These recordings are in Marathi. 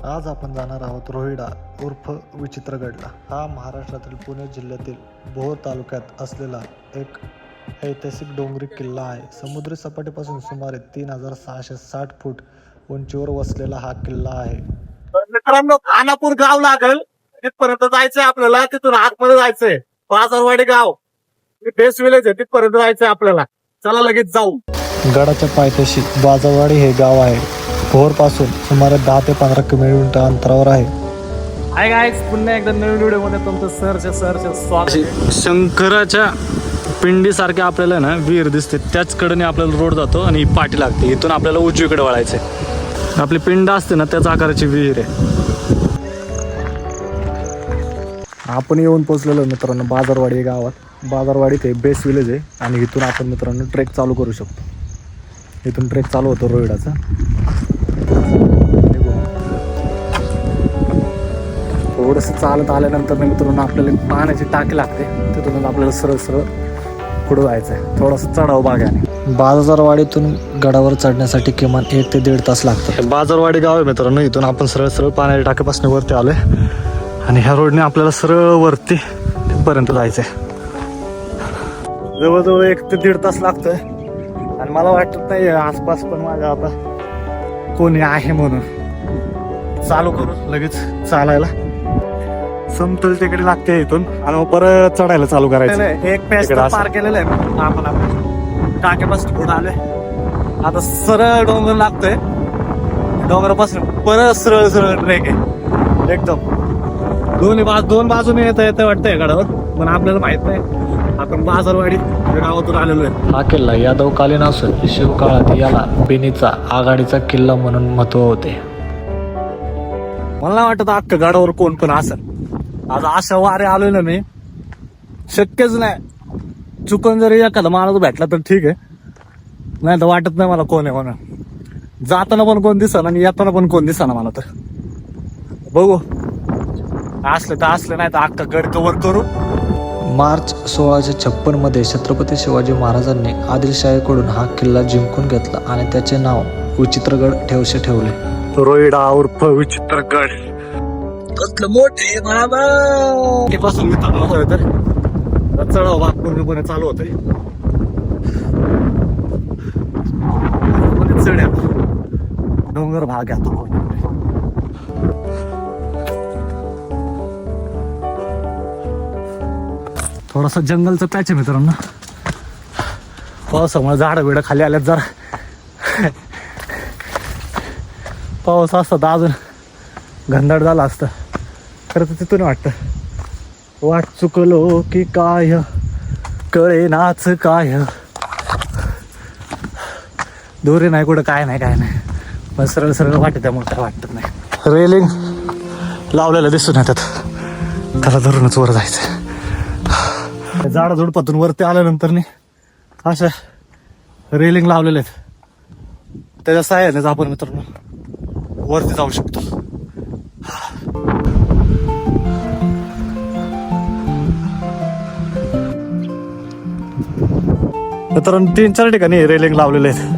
आज आपण जाणार आहोत रोहिडा उर्फ विचित्रगडला. हा महाराष्ट्रातील पुणे जिल्ह्यातील भोर तालुक्यात असलेला एक ऐतिहासिक डोंगरी किल्ला आहे. समुद्री सपाटीपासून सुमारे 3660 फूट उंचीवर वसलेला हा किल्ला आहे. मित्रांनो, खानापूर गाव लागल तिथपर्यंत जायचंय आपल्याला. तिथून आतमध्ये जायचंय बाजारवाडी गाव, बेस्ट विलेज आहे, तिथपर्यंत जायचंय आपल्याला. चला लगेच जाऊ. गडाच्या पायथ्याशी बाजारवाडी हे गाव आहे. भोर पासून सुमारे 10 ते 15 किलोमीटर अंतरावर आहे. हाय गाईज, पुन्हा एकदा नवीन व्हिडिओ मध्ये तुमचं सहर्ष स्वागत. शंकराच्या पिंडीसारखे आपल्याला ना विहीर दिसते, त्याच कडेने आपल्याला रोड जातो आणि ही पाटी लागते. इथून आपल्याला उजवीकडे वळायचंय. आपली पिंड असते ना, त्याच आकाराची विहीर आहे. आपण येऊन पोहोचलेलो मित्रांनो बाजारवाडी गावात. बाजारवाडीत हे बेस्ट विलेज आहे आणि इथून आपण मित्रांनो ट्रेक चालू करू शकतो. इथून ट्रेक चालू होतो रोहिडाचा. थोडंसं चालत आल्यानंतर मित्रांनो आपल्याला पाण्याची टाकी लागते. तिथूनच आपल्याला सरळ सरळ पुढे जायचं आहे. थोडंसं चढाव भाग आहे. बाजारवाडीतून गडावर चढण्यासाठी किमान 1 ते 1.5 तास लागतात. बाजारवाडी गाव आहे मित्रांनो. इथून आपण सरळ सरळ पाण्याच्या टाकीपासून वरती आलोय आणि ह्या रोडने आपल्याला सरळ वरती पर्यंत जायचंय. जवळजवळ 1 ते 1.5 तास लागतोय आणि मला वाटत नाही आसपास पण माझ्या आता कोणी आहे म्हणून. चालू करू लगेच चालायला. समतल टेकडी लागते इथून आणि मग परत चढायला चालू करायचं. एक पॅच पार केलेलं आहे आपण टाक्यापासून पुढे आलोय. आता सरळ डोंगर लागतोय. डोंगरापासून परत सरळ सरळ ट्रेक आहे एकदम. दोन बाजूने येतं वाटतंय गडावर, पण आपल्याला माहित नाही. आपण बाजारवाडी गावातून आलेलो आहे. हा किल्ला यादवकालीन असून शिवकाळात याला बेनीचा आघाडीचा किल्ला म्हणून महत्व होते. मला नाही वाटत अख्खा गडावर कोण पण असेल. आज अशा वारे आलोय ना मी, शक्यच नाही. चुकून जरी एखादा माणूस भेटला तर ठीक आहे, नाही तर वाटत नाही मला कोण आहे म्हणून. जाताना पण कोण दिसना आणि येताना पण कोण दिसना मला. तर बघू, असले नाही तर अख्खा गड कव्हर करू. मार्च 1656 मध्ये छत्रपती शिवाजी महाराजांनी आदिलशाहीकडून हा किल्ला जिंकून घेतला आणि त्याचे नाव विचित्रगड ठेवले. रोहिडा उर्फ विचित्रगड. कसलं मोठे पासून मी चाललो तर चढाव भाग पूर्णपणे चालू होतोय. चढ्या डोंगर भाग आहे आता. थोडासा जंगलचं पॅच आहे मित्रांनो. पावसामुळे झाडं बिडं खाली आल्यात जरा. पाऊस असता तर अजून घनदाट झाला असतं. खरं तर तिथून वाट चुकलो की काय कळे नाच काय. दोरे नाही कुठं, काय नाही पण सरळ सरळ वाटत, त्यामुळे काय वाटत नाही. रेलिंग लावलेलं दिसून येतात, त्याला धरूनच वर जायचं. झाडं झुडपातून वरती आल्यानंतर अशा रेलिंग लावलेले आहेत. त्याच्या साह्यानेच आपण मित्रांनो वरती जाऊ शकतो. मित्रांनो 3-4 ठिकाणी रेलिंग लावलेले आहेत.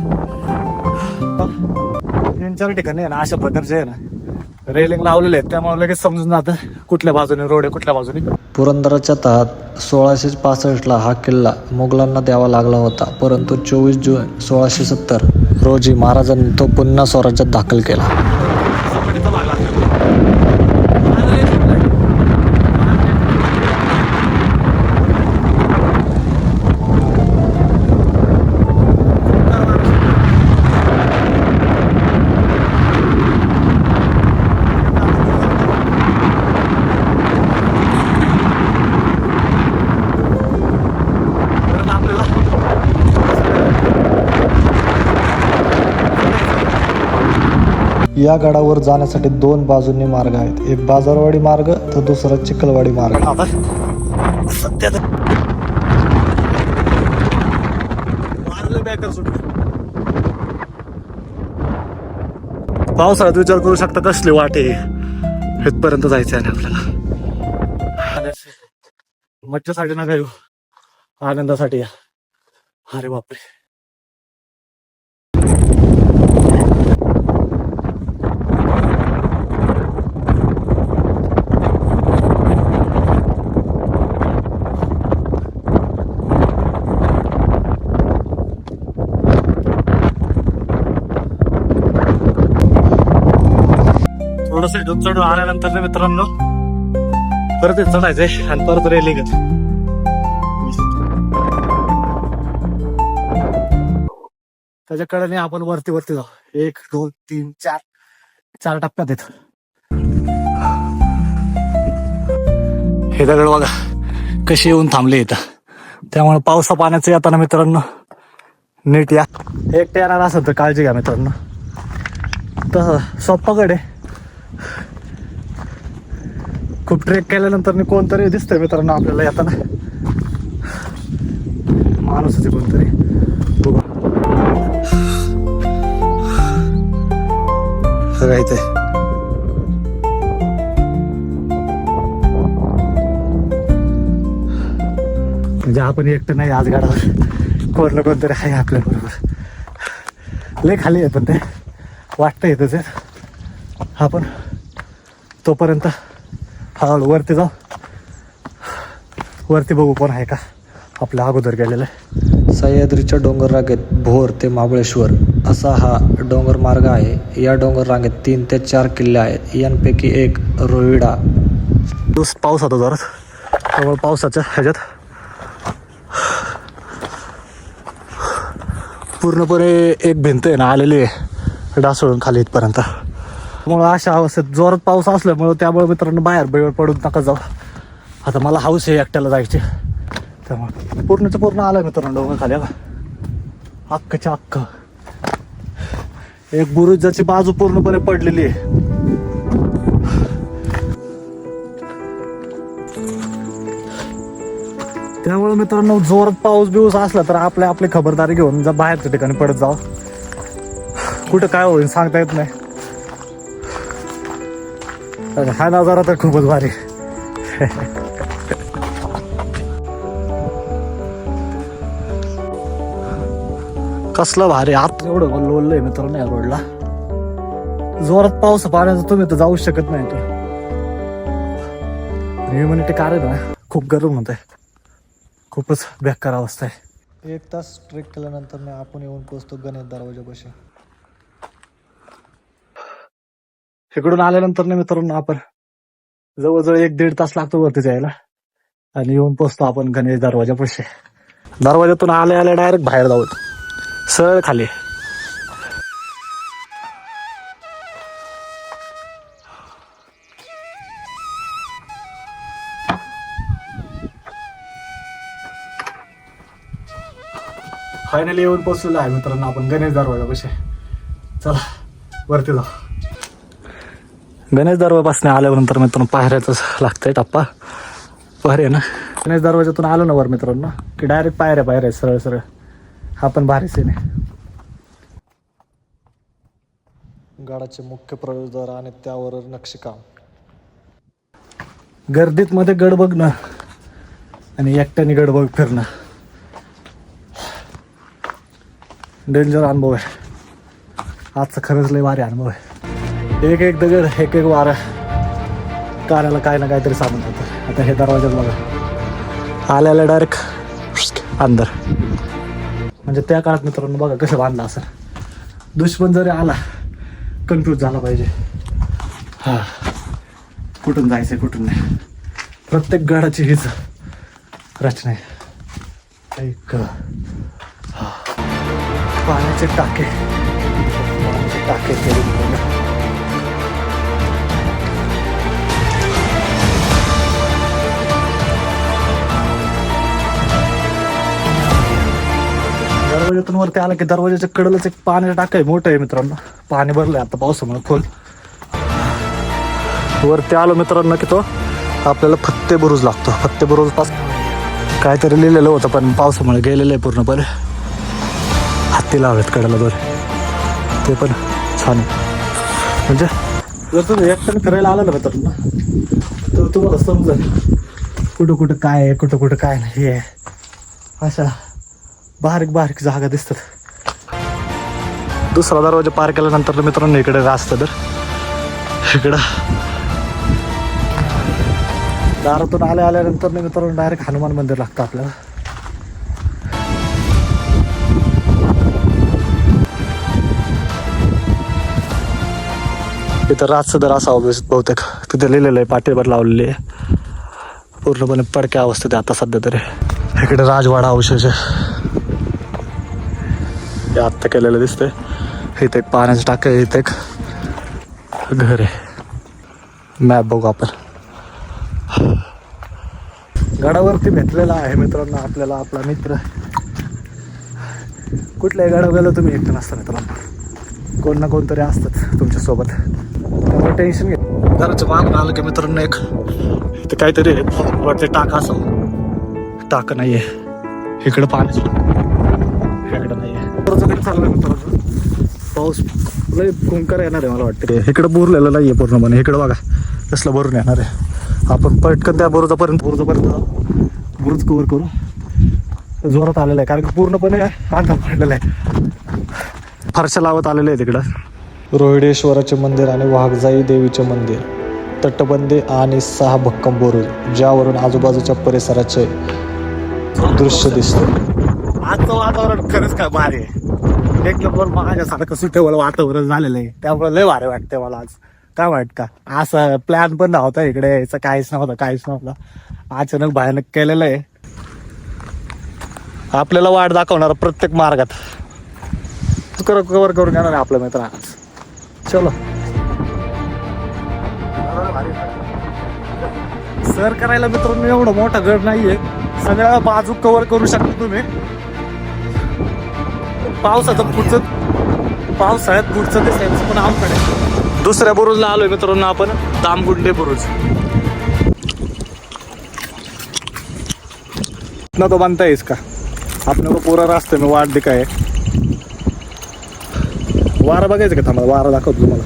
3-4 ठिकाणी आहे ना अशा प्रकारचे आहे ना रेलिंग लावलेले आहेत. त्यामुळे लगेच समजून जातं कुठल्या बाजूने रोड आहे, कुठल्या बाजूने. पुरंदराच्या तहात 1665 हा किल्ला मुघलांना द्यावा लागला होता, परंतु 24 जून 1670 रोजी महाराजांनी तो पुन्हा स्वराज्यात दाखल केला. या गडावर जाण्यासाठी 2 बाजूंनी मार्ग आहेत. एक बाजारवाडी मार्ग तर दुसरा चिखलवाडी मार्ग. सध्या पावसाळ्यात विचार करू शकता कसली वाटे इथपर्यंत जायचं आहे आपल्याला. मज्जासाठी ना काय, आनंदासाठी या. अरे बापरे, थोडस इथून चढून आल्यानंतर ना मित्रांनो परत इथं चढायचंय आणि परत रेलिंग. त्याच्याकडे आपण वरती वरती जाऊ. 1 2 3 4 टप्प्यात येत. हे दगड बघा कशी येऊन थांबले इथं. त्यामुळे पावसा पाण्याचं येताना मित्रांनो नीट या. एकटे येणार असेल तर काळजी घ्या मित्रांनो. तसं सोप्पाकडे खूप ट्रेक केल्यानंतर कोणतरी दिसतंय मित्रांनो आपल्याला येताना. माणूस आहे कोणतरी. बघू सगळं इथे म्हणजे आपण एकटं नाही आज गाडावर. कोण कोणतरी आहे आपल्या बरोबर. लय खाली आहे पण ते वाटतं येतच आहे. आपण तोपर्यंत हळूहळू वरती जाऊ. वरती बघू कोण आहे का आपल्या अगोदर गेलेलं आहे. सह्याद्रीच्या डोंगर रांगेत भोर ते महाबळेश्वर असा हा डोंगर मार्ग आहे. या डोंगर रांगेत 3 ते 4 किल्ले आहेत. यांपैकी एक रोहिडा. पाऊस होता जोरात त्यामुळे पावसाच्या ह्याच्यात पूर्णपणे एक भिंत आहे ना आलेली आहे डासळून खाली इथपर्यंत. मग अशा अवस्थेत जोरात पाऊस असल्यामुळं त्यामुळे मित्रांनो बाहेर बेळ पडून नका जाऊ. आता मला हाऊस आहे एकट्याला जायची त्यामुळे पूर्णचं पूर्ण आलं मित्रांनो डोंगर खाली. अख्खच्या अख्ख एक बुरुजाची बाजू पूर्णपणे पडलेली आहे. त्यामुळे मित्रांनो जोरात पाऊस बिऊस असला तर आपली खबरदारी घेऊन जा बाहेरच्या ठिकाणी पडत जाऊ. कुठं काय होईल सांगता येत नाही. हा नजारा तर खूपच भारी. कसलं भारी. आत एवढं वल्लय मित्रांनो या रोडला. जोरात पाऊस पाण्याचं तुम्ही तर जाऊच शकत नाही. तर ह्युमॅनिटी कारण ना खूप गरम होत आहे. खूपच बेकार अवस्था आहे. 1 तास ट्रेक केल्यानंतर आपण येऊन पोहोचतो गणेश दरवाजापाशी. इकडून आल्यानंतर ना मित्रांनो आपण जवळजवळ 1-1.5 तास लागतो वरती जायला आणि येऊन पोहोचतो आपण गणेश दरवाजापाशी. दरवाजातून आल्या डायरेक्ट बाहेर जाऊ सरळ खाली. फायनली येऊन पोहोचलेलो आहे मित्रांनो आपण गणेश दरवाजापाशी. चला वरती जाऊ. गणेश दरवाजापासून आल्यानंतर मित्रांनो पायऱ्याच लागतंय टप्पा. पायऱ्या ना गणेश दरवाजातून आलो ना वर मित्रांनो की डायरेक्ट पायऱ्या सरळ सरळ. हा पण भारी सीन आहे. गडाचे मुख्य प्रवेशद्वार आणि त्यावर नक्षीकाम. गर्दीत मध्ये गड बघणं आणि एकट्याने गड बघ फिरणं डेंजर अनुभव आहे. आजचा खरंच लय भारी अनुभव आहे. एक दगड एक वारा कानाला काय ना काहीतरी सांगून जातं. आता हे दरवाजात बघा आल्याला डायरेक्ट अंदर. म्हणजे त्या काळात मित्रांनो बघा कसं बांधलं असं. दुश्मन जरी आला कन्फ्यूज झाला पाहिजे. हा कुठून जायचंय कुठून नाही. प्रत्येक गडाची हीच रचना आहे. एक पाण्याचे टाके केले. दरवाजातून वरती आला की दरवाजाच्या कडेलाच एक पाण्याचं टाक आहे. मोठं आहे मित्रांनो. पाणी भरलंय आता पावसामुळे खोल. वरती आलो मित्रांनो की तो आपल्याला फत्ते बुरुज लागतो. फत्ते बुरुज पास काहीतरी लिहिलेलं होतं पण पावसामुळे गेलेलं आहे पूर्णपणे. हत्ती लावलेत कडेला दोरे. ते पण छान आहे. म्हणजे जर तुम्ही एकट्याने फिरायला आला ना मित्रांनो तर तुम्हाला समजेल कुठं काय आहे कुठं काय नाही आहे. अशा बारीक जागा दिसतात. दुसरा दरवाजा पार केल्यानंतर मित्रांनो इकडे रास्ता तर इकडं दारातून आल्यानंतर मित्रांनो डायरेक्ट हनुमान मंदिर लागतं आपल्याला. इथं रातसदर असावं बहुतेक. तिथे लिहिलेलं आहे, पाठीवर लावलेली आहे. पूर्णपणे पडक्या अवस्थेत आहे आता सध्या तरी. इकडे राजवाडा अवशेष आहे, हे आत्ता केलेलं दिसतंय. इथे एक पाण्याचं टाकं आहे, इथे एक घर आहे. मॅप बघू आपण. गडावरती भेटलेला आहे मित्रांनो आपल्याला आपला मित्र. कुठल्याही गडावर गेलो तुम्ही एकटं नसता मित्रांनो, कोण ना कोणतरी असतात तुमच्यासोबत. त्यामुळे टेन्शन घे. घराच्या मागून आलं की मित्रांनो एक इथं काहीतरी वाटते टाका असावं. टाका नाहीये इकडं, पाणी इकडं नाहीये. चाललं मित्रांनो, पाऊस लय कुंकर येणार आहे मला वाटतं. इकडं बुरलेलं नाहीये पूर्णपणे. इकडं बघा कसलं भरून येणार आहे. आपण पटकन त्या बुरुजापर्यंत बुरुज कव्हर करू. जोरात आलेला आहे कारण की पूर्णपणे कांदा पडलेला आहे. फरशा लावत आलेले आहे तिकडं. रोहिडेश्वराचे मंदिर आणि वाघजाई देवीचे मंदिर, तटबंदी आणि 6 भक्कम बुरुज, ज्यावरून आजूबाजूच्या परिसराचे दृश्य दिसते. आजचं वातावरण खरंच काय भारी आहे. एक नंबर माझ्यासारखं सुटेबल वातावरण झालेलं आहे. त्यामुळे लय भारी वाटते मला आज. काय वाटत का, असं प्लॅन पण नव्हता इकडे यायचं, काहीच नव्हतं. अचानक भयानक केलेलं आहे. आपल्याला वाट दाखवणार प्रत्येक मार्गात कव्हर करून येणार आहे आपला मित्र आज. चलो सर करायला मित्रांनो एवढं मोठा गड नाहीये, सगळ्या बाजू कव्हर करू शकता तुम्ही. पावसाळ्यात पुढचं दिसायचं पण आमकडे. दुसऱ्या बुरुजला आलोय मित्रांनो आपण, दामगुंडे बुरुज. ना तो बनता है इसका, अपने को पूरा रास्ते में वाट दिखाए. वारा बघायचं का, थांबा वारा दाखवतो तुम्हाला.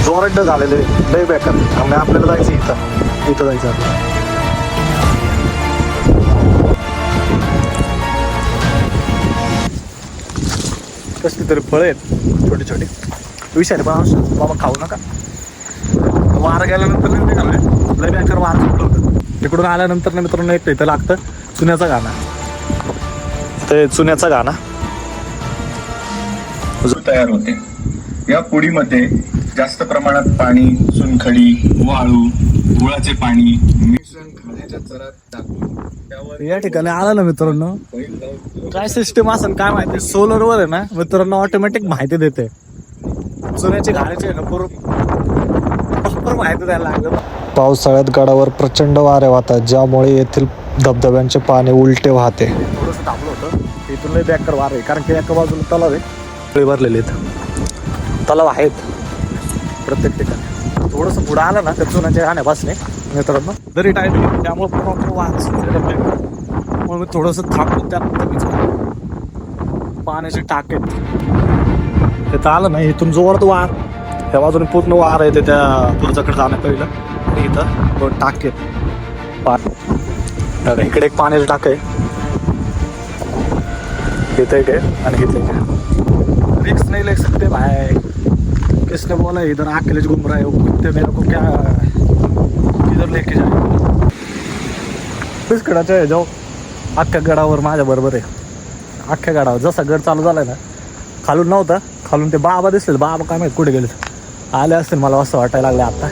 जोरात झालेले लय बेकार. त्यामुळे आपल्याला जायचं इथं जायचं आपल्याला. कसली तरी फळं आहेत छोटी छोटी. विषय पण बाबा खाऊ नका. वारा गेल्यानंतर लय बेकार वारा सुटलं होतं. तिकडून आल्यानंतर मित्रांनो एक इथं लागतं चुन्याचा गाणा. ते चुन्याचा गाणा तयार होते. या पुडीमध्ये जास्त प्रमाणात पाणी, चुनखडी, वाळू, गुळाचे पाणी मिश्रण खाण्याच्या चरात टाकून त्यावर या ठिकाणी आला ना मित्रांनो, काय सिस्टम असेल काय माहिती. सोलरवर आहे ना मित्रांनो ऑटोमॅटिक माहिती देते. चुन्याची घाण्याची आहे ना बरोबर माहिती द्यायला लागलं. पावसाळ्यात गडावर प्रचंड वारे वाहतात, ज्यामुळे येथील धबधब्यांचे पाणी उलटे वाहते. थोडंसं थांबलं होतं इथून लय बॅकर वार आहे कारण की एका बाजूला तलाव आहे, भरलेले आहेत तलाव आहेत प्रत्येक ठिकाणी. थोडंसं पुढं आलं ना तर चुन्याच्या घाण्यापासने मित्रांनो दरी टाईप, त्यामुळे पूर्ण वाहन सुटलेलं आहे. म्हणून मी थोडंसं थांबलो. त्यानंतर मी पाण्याचे टाके तिथं आलं ना, इथून जोरात वार, त्या बाजूने पूर्ण वार आहे ते त्या पुरजाकडे जाणं पहिलं. आणि इथं 2 टाके इकडे एक पाण्याचे टाक आहे, इथे एक आहे आणि इथे एक आहे. रिक्स नहीं ले सकते भाई, किसने बोला इधर अकेले घूम रहा है, कुत्ते मेरे को क्या इधर लेके जाए. पिसकडाच्या आहे जाऊ अख्ख्या गडावर माझ्या बरोबर आहे. अख्ख्या गडावर जसा गड चालू झालाय ना, खालून नव्हता, खालून ते बाबा दिसले. बाबा काय माहिती कुठे गेले, आले असतील मला असं वाटायला लागले आता.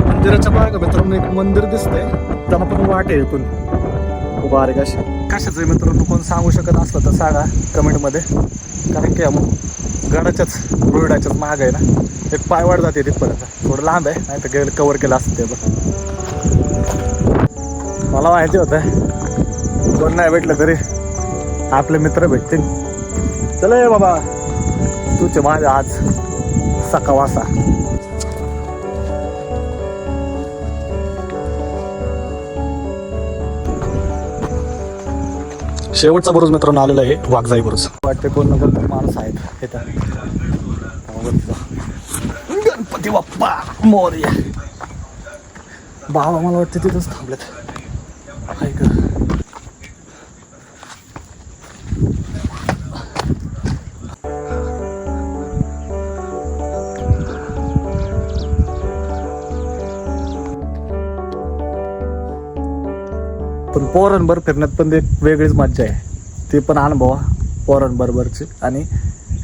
मंदिराच्या मागे मित्रांनो एक मंदिर दिसतंय, त्यांना पण वाट आहे इथून बारीक अशी. कशाचं मित्रांनो कोण सांगू शकत असलं तर सांगा कमेंटमध्ये. कारण की गडाच्याच रोडाच्याच माग आहे ना, एक पायवाट जाते तिथपर्यंत. थोडं लांब आहे, नाही तर कव्हर केलं असतं ते. मला माहिती होतं कोण नाही भेटलं तरी आपले मित्र भेटतील. चल ये बाबा तुझे माझ्या आज सकावासा. शेवटचा बुरुज मित्रांनो आलेला आहे, वाघजाई बुरुज. वाटते कोण ना कोण माणूस आहेत इथं. गणपती बाप्पा मोरया. बाबा मला वाटतं तिथंच थांबलेत. पण पोरांबरोबर फिरण्यात पण एक वेगळीच मज्जा आहे. ती पण अनुभवा पोरांबरोबरची, आणि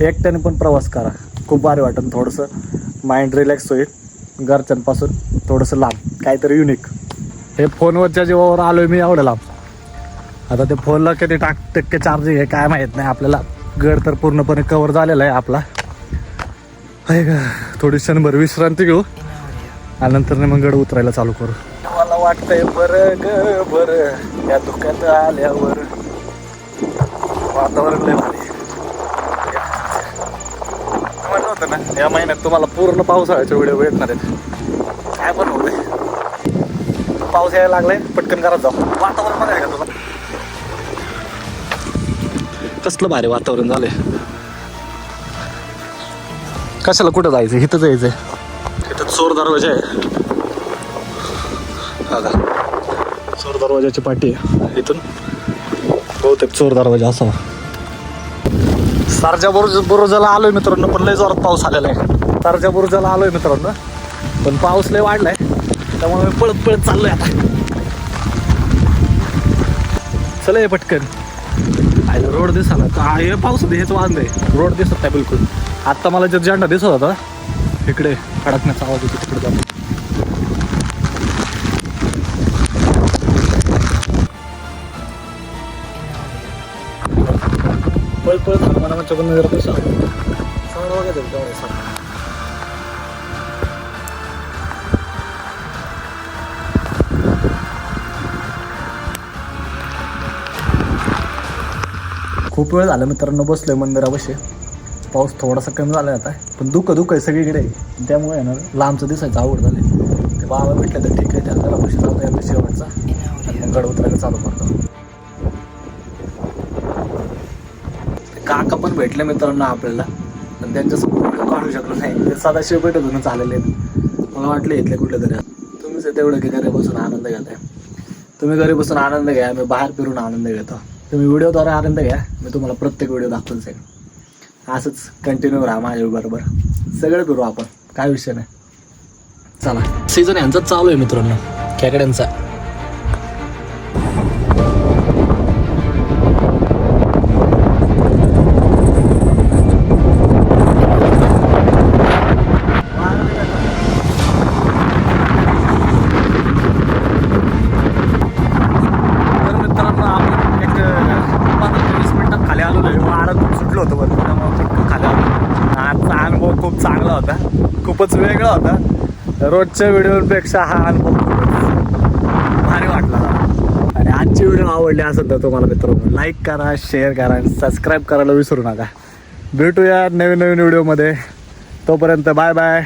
एकट्याने पण प्रवास करा. खूप भारी वाटेल. थोडंसं माइंड रिलॅक्स होईल, घरच्यांपासून थोडंसं लांब, काहीतरी युनिक. हे फोनवरच्या जीवावर आलो आहे मी एवढं लांब. आता ते फोनला किती टक्के चार्जिंग आहे काय माहीत नाही आपल्याला. गड तर पूर्णपणे कवर झालेला आहे आपला. आहे का, थोडी क्षणभर विश्रांती घेऊ आणि नंतर मग गड उतरायला चालू करू. मला वाटतंय बरं ग बरं या धुक्यात आल्यावर. वातावरण लय भारी. म्हणलं होतं ना या महिन्यात तुम्हाला पूर्ण पावसाळ्याचे व्हिडिओ भेटणार आहेत. काय पण होते, पाऊस यायला लागलाय, पटकन करत जाऊ. वातावरण मध्ये आहे का तुला? कसलं भारी वातावरण झालंय. कशाला कुठं जायचं, इथं जायचंय. इथं चोर दरवाजा आहे. हा का, चोर दरवाजाची पाठी आहे. इथून बहुतेक चोर दरवाजा असावा. सरजा बुरुजाला आलोय मित्रांनो, पण लय जोरात पाऊस आलेला आहे. सरजा बुरुजाला आलोय मित्रांनो, पण पाऊस लय वाढलाय, त्यामुळे मी पळत पळत चाललोय आता. चला पटकन. रोड दिसाला काय पाऊस हेच वांद आहे. रोड दिसत नाही बिलकुल. आत्ता मला जर झेंडा दिसत होता इकडे, खडकण्याचा आवाज होतो तिकडे जातो. पळत पळत हनुमानाच्या पण जरा पैसा चांगला बघायचं तेवढा. खूप वेळ झाला मित्रांनो बसलोय मंदिरापाशी. पाऊस थोडासा कमी झाला आता, पण धुकं आहे सगळीकडे. त्यामुळे आहे ना लांबचं दिसायचं आवड झाली. ते बाबा भेटलं तर ठीक आहे, त्या घरापाशी जातो या शेवटचा आणि मग गड उतरायला चालू करतो. काका पण भेटले मित्रांनो आपल्याला, पण त्यांच्यासोबत काढू शकलो नाही. ते सदाशिव पेठेतूनच आलेले आहेत. मला वाटलं इथले कुठले तरी. तुम्हीच तेवढं की घरी बसून आनंद घेताय. तुम्ही घरी बसून आनंद घ्या, मी बाहेर फिरून आनंद घेतो. तुम्ही व्हिडिओद्वारे आनंद घ्या, मी तुम्हाला प्रत्येक व्हिडिओ दाखवून जाईल. असंच कंटिन्यू राहा माझ्याबरोबर. सगळं करू आपण, काय विषय नाही. चला, सीझन यांचाच चालू आहे मित्रांनो, खेकड्यांचा. खूप चांगला होता, खूपच वेगळा होता. रोजच्या व्हिडिओपेक्षा हा अनुभव खूपच भारी वाटला. आणि आजची व्हिडिओ आवडली असेल तर तुम्हाला मित्रांनो लाईक करा, शेअर करा आणि सबस्क्राईब करायला विसरू नका. भेटूया नवीन व्हिडिओमध्ये. तोपर्यंत बाय बाय.